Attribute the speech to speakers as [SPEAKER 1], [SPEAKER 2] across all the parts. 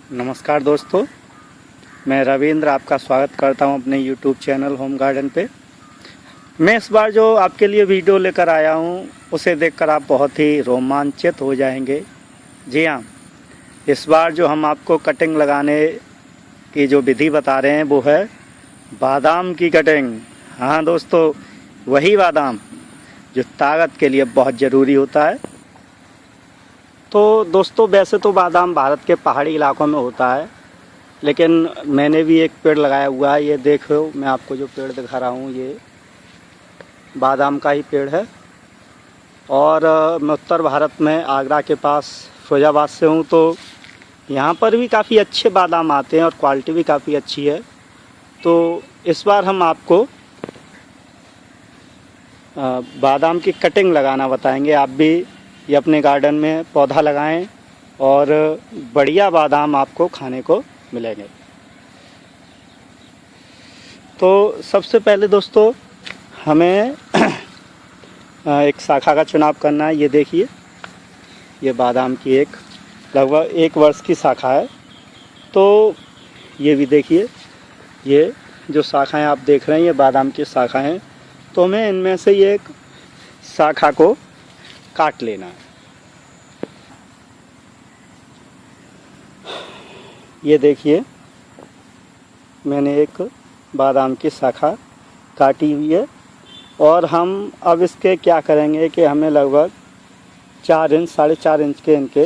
[SPEAKER 1] नमस्कार दोस्तों, मैं रविंद्र आपका स्वागत करता हूं अपने YouTube चैनल होम गार्डन पे। मैं इस बार जो आपके लिए वीडियो लेकर आया हूं उसे देखकर आप बहुत ही रोमांचित हो जाएंगे। जी हाँ, इस बार जो हम आपको कटिंग लगाने की जो विधि बता रहे हैं वो है बादाम की कटिंग। हाँ दोस्तों, वही बादाम जो ताकत के लिए बहुत ज़रूरी होता है। तो दोस्तों, वैसे तो बादाम भारत के पहाड़ी इलाकों में होता है, लेकिन मैंने भी एक पेड़ लगाया हुआ है। ये देखो, मैं आपको जो पेड़ दिखा रहा हूँ ये बादाम का ही पेड़ है। और मैं उत्तर भारत में आगरा के पास फिरोजाबाद से हूँ, तो यहाँ पर भी काफ़ी अच्छे बादाम आते हैं और क्वालिटी भी काफ़ी अच्छी है। तो इस बार हम आपको बादाम की कटिंग लगाना बताएंगे। आप भी ये अपने गार्डन में पौधा लगाएं और बढ़िया बादाम आपको खाने को मिलेंगे। तो सबसे पहले दोस्तों हमें एक शाखा का चुनाव करना है। ये देखिए, ये बादाम की एक लगभग 1 वर्ष की शाखा है। तो ये भी देखिए, ये जो शाखाएं आप देख रहे हैं ये बादाम की शाखाएं हैं। तो हमें इनमें से ये एक शाखा को काट लेना है। ये देखिए, मैंने एक बादाम की शाखा काटी हुई है। और हम अब इसके क्या करेंगे कि हमें लगभग 4 इंच 4.5 इंच के इनके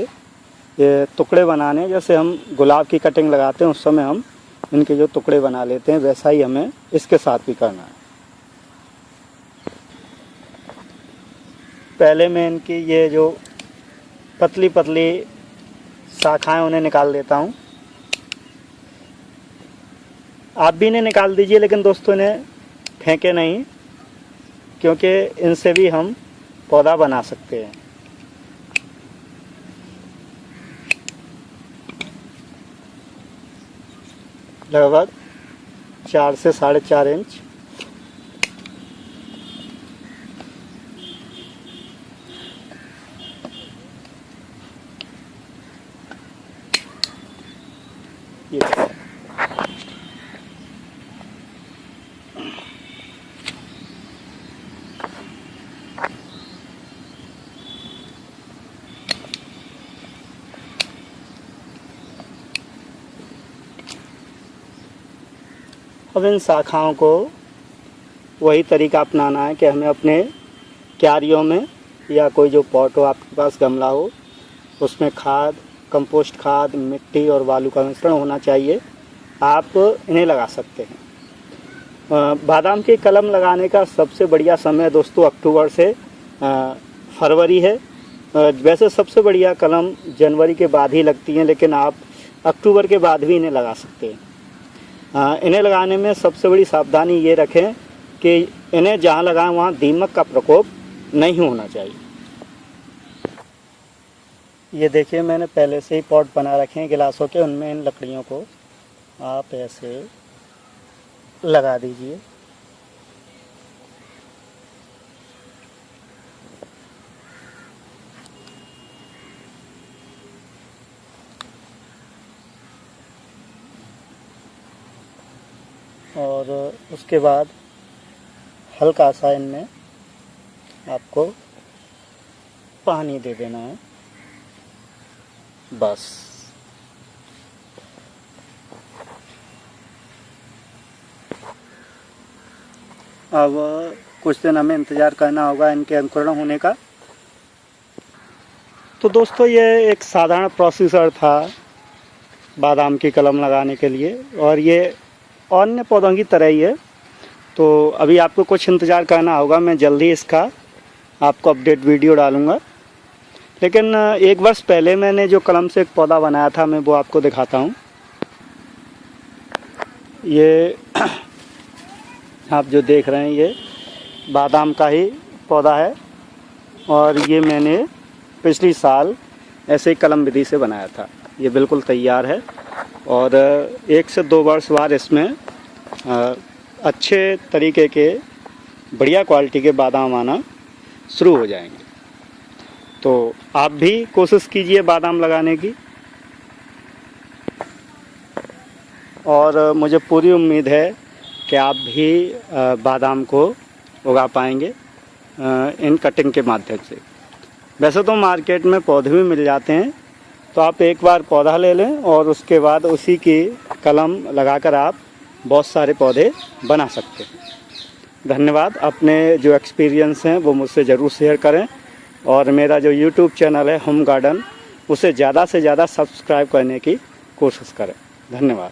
[SPEAKER 1] ये टुकड़े बनाने। जैसे हम गुलाब की कटिंग लगाते हैं उस समय हम इनके जो टुकड़े बना लेते हैं, वैसा ही हमें इसके साथ भी करना है। पहले मैं इनकी ये जो पतली पतली शाखाएं उन्हें निकाल देता हूँ। आप भी इन्हें निकाल दीजिए, लेकिन दोस्तों इन्हें फेंके नहीं, क्योंकि इनसे भी हम पौधा बना सकते हैं। लगभग 4 से 4.5 इंच ये अब इन शाखाओं को वही तरीका अपनाना है कि हमें अपने क्यारियों में या कोई जो पॉट हो, आपके पास गमला हो, उसमें खाद, कंपोस्ट खाद, मिट्टी और बालू का मिश्रण होना चाहिए। आप इन्हें लगा सकते हैं। बादाम की कलम लगाने का सबसे बढ़िया समय दोस्तों अक्टूबर से फरवरी है। वैसे सबसे बढ़िया कलम जनवरी के बाद ही लगती हैं, लेकिन आप अक्टूबर के बाद भी इन्हें लगा सकते हैं। इन्हें लगाने में सबसे बड़ी सावधानी ये रखें कि इन्हें जहाँ लगाएं वहाँ दीमक का प्रकोप नहीं होना चाहिए। ये देखिए, मैंने पहले से ही पॉट बना रखे हैं गिलासों के, उनमें इन लकड़ियों को आप ऐसे लगा दीजिए। और उसके बाद हल्का सा इनमें आपको पानी दे देना है, बस। अब कुछ दिन हमें इंतज़ार करना होगा इनके अंकुरण होने का। तो दोस्तों, ये एक साधारण प्रोसीजर था बादाम की कलम लगाने के लिए, और ये अन्य पौधों की तरह ही है। तो अभी आपको कुछ इंतज़ार करना होगा, मैं जल्दी इसका आपको अपडेट वीडियो डालूँगा। लेकिन 1 वर्ष पहले मैंने जो कलम से एक पौधा बनाया था, मैं वो आपको दिखाता हूँ। ये आप जो देख रहे हैं ये बादाम का ही पौधा है, और ये मैंने पिछली साल ऐसे ही कलम विधि से बनाया था। ये बिल्कुल तैयार है, और 1 से 2 वर्ष बाद इसमें अच्छे तरीके के बढ़िया क्वालिटी के बादाम आना शुरू हो जाएंगे। तो आप भी कोशिश कीजिए बादाम लगाने की। और मुझे पूरी उम्मीद है कि आप भी बादाम को उगा पाएंगे इन कटिंग के माध्यम से। वैसे तो मार्केट में पौधे भी मिल जाते हैं, तो आप एक बार पौधा ले लें और उसके बाद उसी की कलम लगाकर आप बहुत सारे पौधे बना सकते हैं। धन्यवाद। अपने जो एक्सपीरियंस हैं वो मुझसे ज़रूर शेयर करें और मेरा जो यूट्यूब चैनल है होम गार्डन उसे ज़्यादा से ज़्यादा सब्सक्राइब करने की कोशिश करें। धन्यवाद।